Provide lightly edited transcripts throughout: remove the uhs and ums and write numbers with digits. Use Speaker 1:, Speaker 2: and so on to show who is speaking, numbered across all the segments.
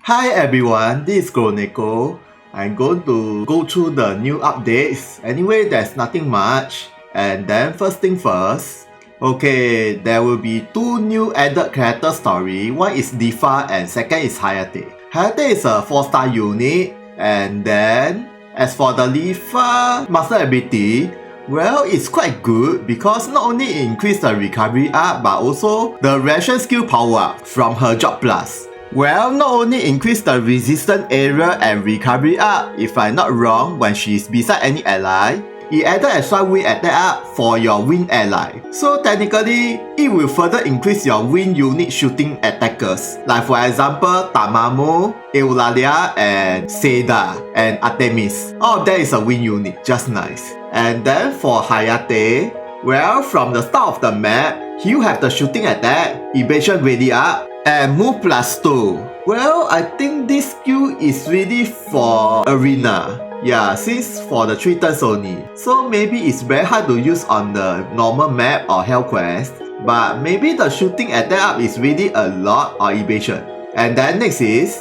Speaker 1: Hi everyone, this is Chronicle. I'm going to go through the new updates. Anyway, there's nothing much. And then first thing first. Okay, there will be two new added character story. One is Difa and second is Hayate. Hayate is a 4-star unit. And then, as for the Difa master ability, well, it's quite good because not only it increased the recovery up but also the reaction skill power up from her job plus. Well, not only increase the resistance area and recovery up, if I'm not wrong, when she is beside any ally, it added extra wind attack up for your wind ally. So technically, it will further increase your wind unit shooting attackers. Like for example, Tamamo, Eulalia, and Seda, and Artemis. All of that is a wind unit, just nice. And then for Hayate, well, from the start of the map, you have the shooting attack, evasion ready up, and move plus 2. Well, I think this skill is really for arena. Yeah, since for the 3 turns only. So maybe it's very hard to use on the normal map or hell quest. But maybe the shooting attack up is really a lot or evasion. And then next is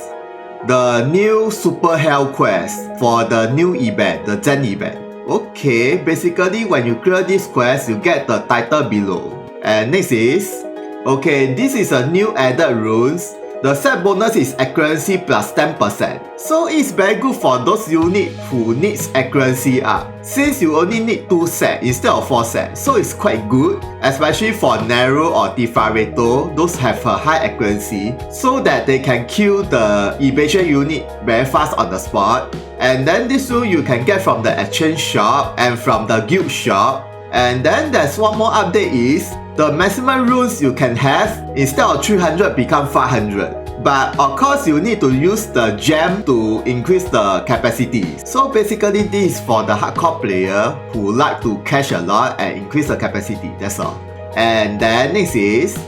Speaker 1: the new super hell quest for the new event, the Zen event. Okay, basically when you clear this quest, you get the title below. And next is, okay, this is a new added runes. The set bonus is accuracy plus 10%. So it's very good for those units who needs accuracy up. Since you only need 2 sets instead of 4 sets, so it's quite good, especially for Nero or Tifareto, those have a high accuracy, so that they can kill the evasion unit very fast on the spot. And then this rune you can get from the exchange shop and from the guild shop. And then there's one more update is, the maximum runes you can have instead of 300 become 500. But of course you need to use the gem to increase the capacity. So basically this is for the hardcore player who like to cash a lot and increase the capacity, that's all. And then next is,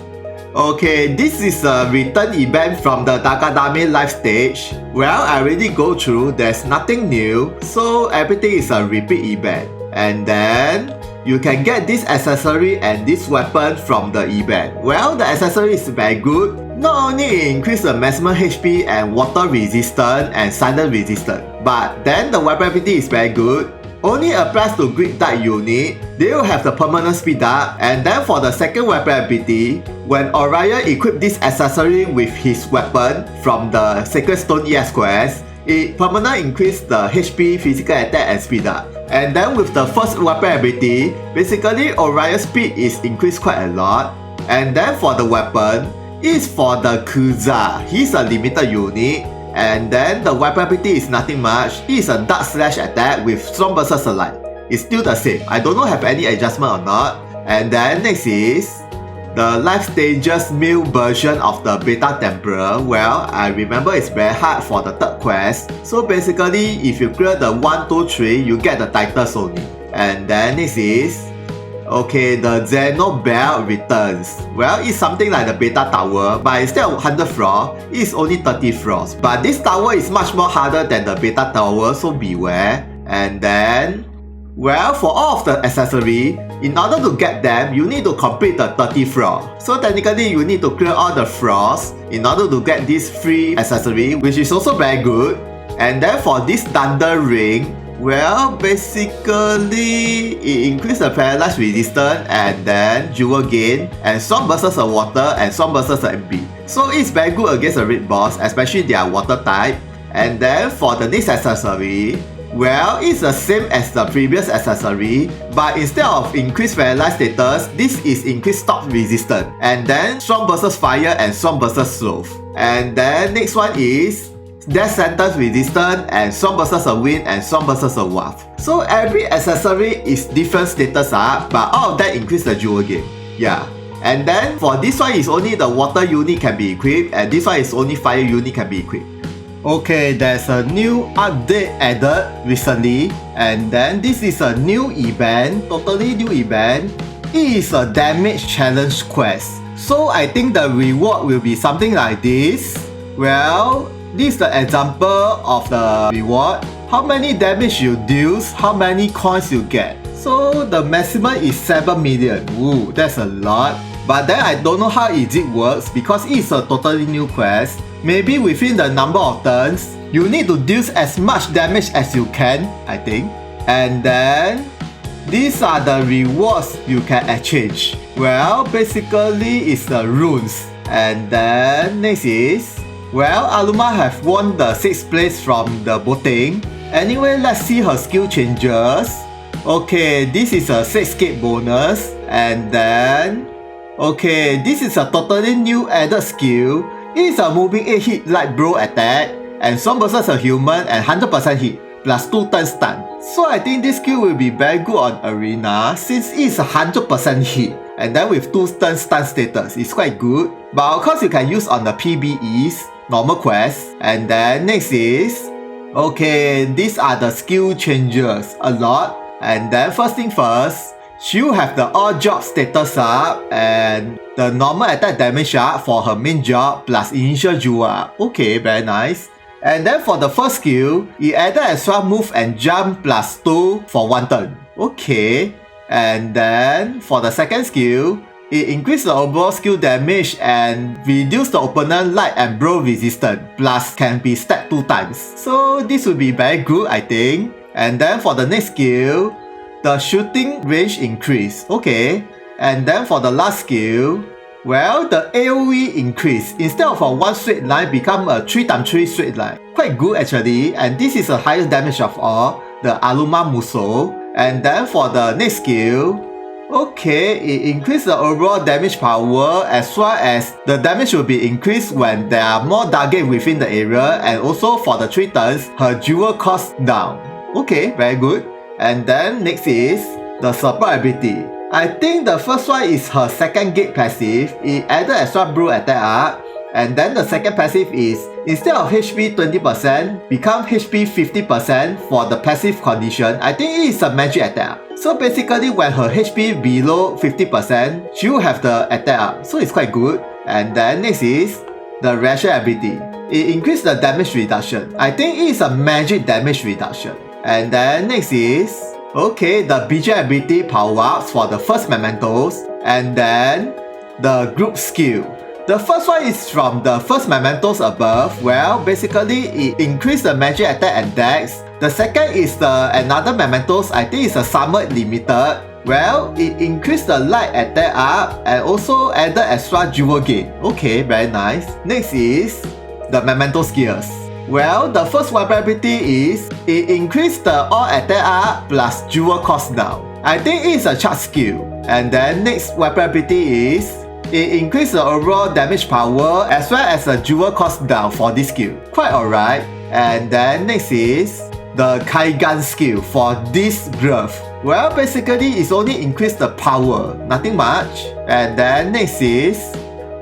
Speaker 1: okay, this is a return event from the Taga live stage. Well, I already go through, there's nothing new, so everything is a repeat event. And then you can get this accessory and this weapon from the event. Well, the accessory is very good. Not only it increases the maximum HP and water resistance and silent resistance, but then the weapon ability is very good. Only applies to grid type unit. They will have the permanent speed up. And then for the second weapon ability, when Orion equips this accessory with his weapon from the Sacred Stone ES quest, it permanently increases the HP, physical attack and speed up. And then with the first weapon ability, basically Orion's speed is increased quite a lot. And then for the weapon, it's for the Ku Yna. He's a limited unit. And then the weapon ability is nothing much. It's a dark slash attack with strong versus light. It's still the same. I don't know have any adjustment or not. And then next is the life stages male version of the Beta Temporal. Well, I remember it's very hard for the third quest. So basically, if you clear the 1, 2, 3, you get the titles only. And then next is, okay, the Zeno Bell returns. Well, it's something like the Beta Tower, but instead of 100 floors, it's only 30 floors. But this tower is much more harder than the Beta Tower, so beware. And then, well, for all of the accessory, in order to get them, you need to complete the 30 floor. So technically, you need to clear all the floors in order to get this free accessory, which is also very good. And then for this Thunder Ring, well, basically, it increases the paralyzed resistance and then jewel gain and strong versus the water and strong versus the MP. So it's very good against the red boss, especially their water type. And then for the next accessory, well, it's the same as the previous accessory, but instead of increased paralyzed status, this is increased stop resistance, and then strong versus fire and strong versus slow. And then next one is death sentence resistance and strong versus a wind and strong versus a waft. So every accessory is different status up, but all of that increase the jewel gain. Yeah. And then for this one is only the water unit can be equipped, and this one is only fire unit can be equipped. Okay, there's a new update added recently, and then this is a new event, totally new event. It is a damage challenge quest. So I think the reward will be something like this. Well, this is the example of the reward. How many damage you deal, how many coins you get. So the maximum is 7 million. Ooh, that's a lot. But then I don't know how it works because it's a totally new quest. maybe within the number of turns, you need to deal as much damage as you can, I think. And then, these are the rewards you can exchange. Well, basically it's the runes. And then next is, well, Alma have won the 6th place from the voting. Anyway, let's see her skill changes. Okay, this is a 6 bonus. And then, okay, this is a totally new added skill. It is a moving 8 hit light blow attack. And some versus a human and 100% hit. Plus 2 turn stun. So I think this skill will be very good on Arena since it is 100% hit. And then with 2 turn stun status, it's quite good. But of course you can use on the PBEs, normal quests. And then next is, okay, these are the skill changes, a lot. And then first thing first, she will have the all job status up and the normal attack damage up for her main job plus initial jewel. Okay, very nice. And then for the first skill, it added extra move and jump plus 2 for 1 turn. Okay. And then for the second skill, it increased the overall skill damage and reduced the opponent light and blow resistance, plus can be stacked 2 times. So this will be very good, I think. And then for the next skill, the shooting range increase. Okay. And then for the last skill, well, the AoE increase. Instead of a 1 straight line, become a 3x3 straight line. Quite good actually. And this is the highest damage of all, the Alma Muso. And then for the next skill, okay, it increases the overall damage power as well as the damage will be increased when there are more targets within the area, and also for the 3 turns, her jewel cost down. Okay, very good. And then next is the support ability. I think the first one is her second gate passive. It added extra brew attack up. And then the second passive is, instead of HP 20%, become HP 50% for the passive condition. I think it is a magic attack. So basically when her HP below 50%, she will have the attack up. So it's quite good. And then next is the ration ability. It increases the damage reduction. I think it is a magic damage reduction. And then next is, okay, the BJ ability power-ups for the first mementos. And then the group skill. The first one is from the first mementos above. Well, basically it increased the magic attack and dex. The second is the another mementos. I think it's a summer limited. Well, it increased the light attack up and also added extra jewel gain. Okay, very nice. Next is the Memento Skills. Well, the first weapon ability is it increased the all attack up plus jewel cost down. I think it is a charge skill. And then next weapon ability is it increased the overall damage power as well as the jewel cost down for this skill. Quite alright. And then next is the Kaigan skill for this glove. Well, basically it's only increased the power, nothing much. And then next is,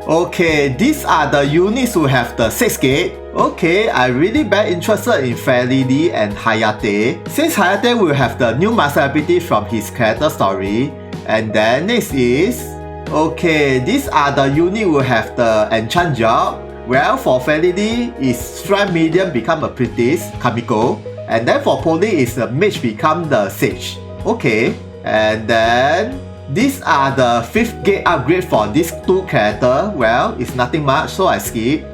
Speaker 1: okay, these are the units who have the 6 gate. Okay, I really very interested in Fair Lady and Hayate, since Hayate will have the new master ability from his character story. And then next is, okay, these are the unit who have the enchant job. Well, for Fair Lady is strength medium become a priestess, Kamiko. And then for Polly is the mage become the sage. Okay, and then these are the 5th gate upgrade for these 2 characters. Well, it's nothing much, so I skip.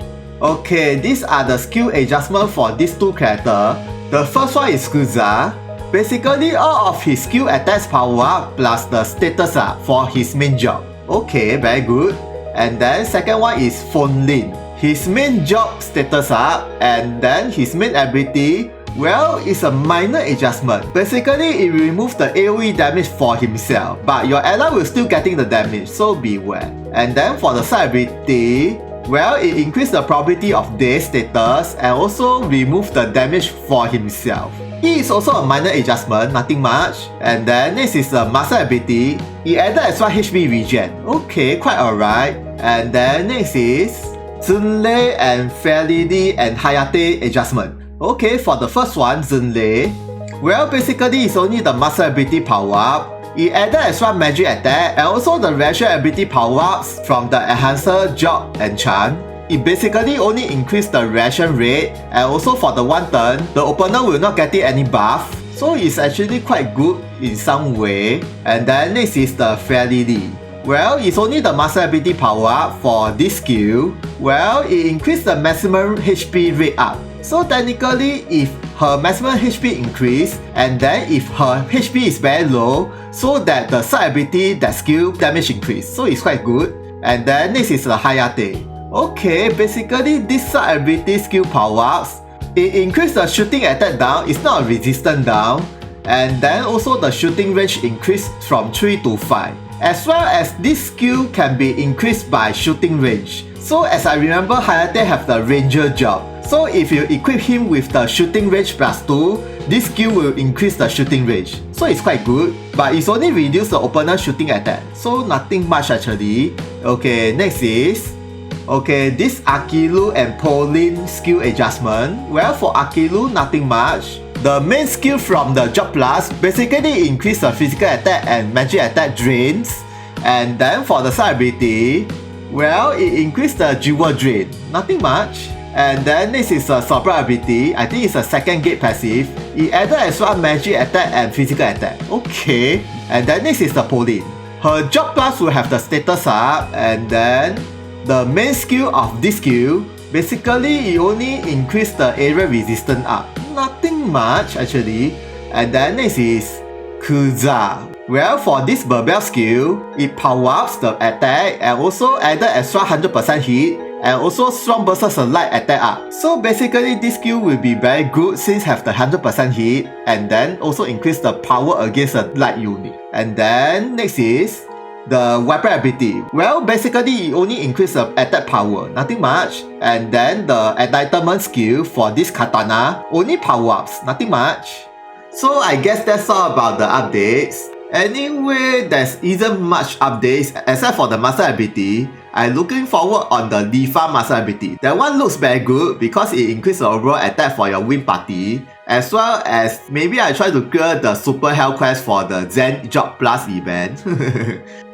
Speaker 1: Okay, these are the skill adjustment for these 2 characters. The first one is Kuza. Basically, all of his skill attacks power up plus the status up for his main job. Okay, very good. And then second one is Fon Lin. His main job status up and then his main ability, well, it's a minor adjustment. Basically, it removes the AoE damage for himself, but your ally will still getting the damage, so beware. And then for the side ability, well, it increases the probability of death status and also remove the damage for himself. It is also a minor adjustment, nothing much. And then next is the master ability. It added extra HP regen. Okay, quite alright. And then next is Zunlei and Fair Lady and Hayate adjustment. Okay, for the first one, Zunlei, well, basically it's only the master ability power up. It added extra magic attack and also the ration ability power ups from the enhancer job enchant. It basically only increased the ration rate, and also for the 1 turn, the opponent will not get any buff. So it's actually quite good in some way. And then next is the Fair Lady. Well, it's only the master ability power up for this skill. Well, it increases the maximum HP rate up. So technically, if her maximum HP increase, and then if her HP is very low, so that the side ability, that skill damage increase. So it's quite good. And then next is the Hayate. Okay, basically this side ability skill power-ups, it increases the shooting attack down, it's not a resistance down. And then also the shooting range increased from 3 to 5. As well as this skill can be increased by shooting range. So as I remember, Hayate have the ranger job. So if you equip him with the shooting range plus 2, this skill will increase the shooting range. So it's quite good, but it's only reduce the opponent's shooting attack. So nothing much actually. Okay, next is this Akilu and Pauline skill adjustment. Well, for Akilu, nothing much. The main skill from the Job Plus basically increase the physical attack and magic attack drains. And then for the side ability, well, it increased the jewel drain. Nothing much. And then next is a surprise ability. I think it's a second gate passive. It added as well magic attack and physical attack. Okay. And then next is the Pauline. Her Job Plus will have the status up, and then the main skill of this skill, basically it only increased the area resistance up. Nothing much actually. And then next is Ku Yna. Well, for this Barbell skill, it power-ups the attack and also added extra 100% hit and also strong versus a light attack up. So basically this skill will be very good since have the 100% hit and then also increase the power against a light unit. And then next is the weapon ability. Well, basically it only increase the attack power, nothing much. And then the enlightenment skill for this katana only power-ups, nothing much. So I guess that's all about the updates. Anyway, there isn't much updates except for the master ability. I'm looking forward on the Lifa master ability. That one looks very good because it increases the overall attack for your win party, as well as maybe I try to clear the super hell quest for the Zen Job Plus event.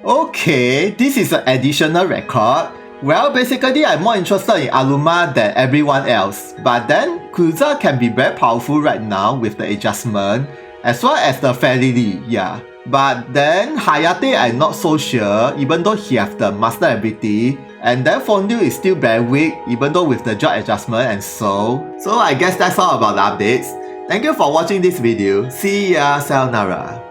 Speaker 1: Okay, this is an additional record. Well, basically I'm more interested in Alma than everyone else, but then Ku Yna can be very powerful right now with the adjustment, as well as the Fairy, yeah. But then Hayate I'm not so sure, even though he have the master ability. And then Fondue is still very weak, even though with the job adjustment and so. So I guess that's all about the updates. Thank you for watching this video. See ya, sayonara.